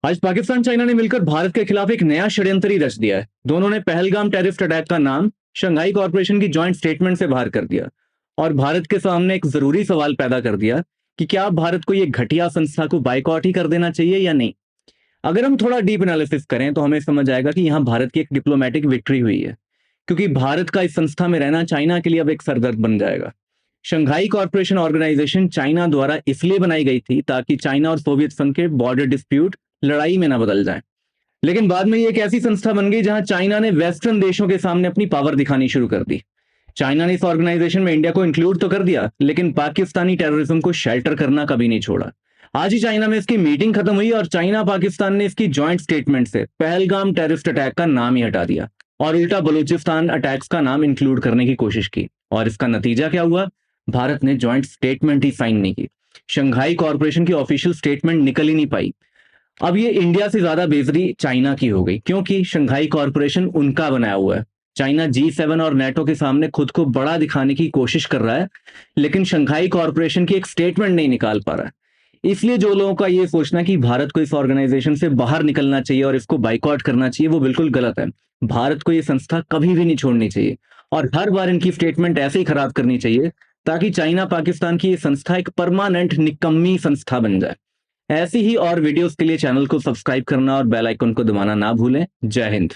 आज पाकिस्तान चाइना ने मिलकर भारत के खिलाफ एक नया षड्यंत्र ही रच दिया है। दोनों ने पहलगाम टेररिस्ट अटैक का नाम शंघाई कॉरपोरेशन की जॉइंट स्टेटमेंट से बाहर कर दिया और भारत के सामने एक जरूरी सवाल पैदा कर दिया कि क्या भारत को यह घटिया संस्था को बाइकआउट ही कर देना चाहिए या नहीं। अगर हम थोड़ा डीप एनालिसिस करें तो हमें समझ आएगा कि यहां भारत की एक डिप्लोमेटिक विक्ट्री हुई है, क्योंकि भारत का इस संस्था में रहना चाइना के लिए अब एक सरदर्द बन जाएगा। शंघाई कॉरपोरेशन ऑर्गेनाइजेशन चाइना द्वारा इसलिए बनाई गई थी ताकि चाइना और सोवियत संघ के बॉर्डर डिस्प्यूट लड़ाई में ना बदल जाए। लेकिन बाद में ये एक ऐसी संस्था बन गई जहां चाइना ने वेस्टर्न देशों के सामने अपनी पावर दिखानी शुरू कर दी। चाइना ने इस ऑर्गेनाइजेशन में इंडिया को इंक्लूड तो कर दिया, लेकिन पाकिस्तानी टेररिज्म को शेल्टर करना कभी नहीं छोड़ा। आज ही चाइना में इसकी मीटिंग खत्म हुई और चाइना पाकिस्तान ने इसकी जॉइंट स्टेटमेंट से पहलगाम टेररिस्ट अटैक का नाम ही हटा दिया और उल्टा बलूचिस्तान अटैक्स का नाम इंक्लूड करने की कोशिश की। और इसका नतीजा क्या हुआ? भारत ने जॉइंट स्टेटमेंट ही साइन नहीं की। शंघाई कॉरपोरेशन की ऑफिशियल स्टेटमेंट निकल ही नहीं पाई। अब ये इंडिया से ज्यादा बेइज्जती चाइना की हो गई, क्योंकि शंघाई कॉरपोरेशन उनका बनाया हुआ है। चाइना G7 और नेटो के सामने खुद को बड़ा दिखाने की कोशिश कर रहा है, लेकिन शंघाई कॉरपोरेशन की एक स्टेटमेंट नहीं निकाल पा रहा है। इसलिए जो लोगों का ये सोचना कि भारत को इस ऑर्गेनाइजेशन से बाहर निकलना चाहिए और इसको बाइकआउट करना चाहिए, वो बिल्कुल गलत है। भारत को ये संस्था कभी भी नहीं छोड़नी चाहिए और हर बार इनकी स्टेटमेंट ऐसे ही खराब करनी चाहिए ताकि चाइना पाकिस्तान की ये संस्था एक परमानेंट निकम्मी संस्था बन जाए। ऐसी ही और वीडियोस के लिए चैनल को सब्सक्राइब करना और बेल आइकन को दबाना ना भूलें। जय हिंद।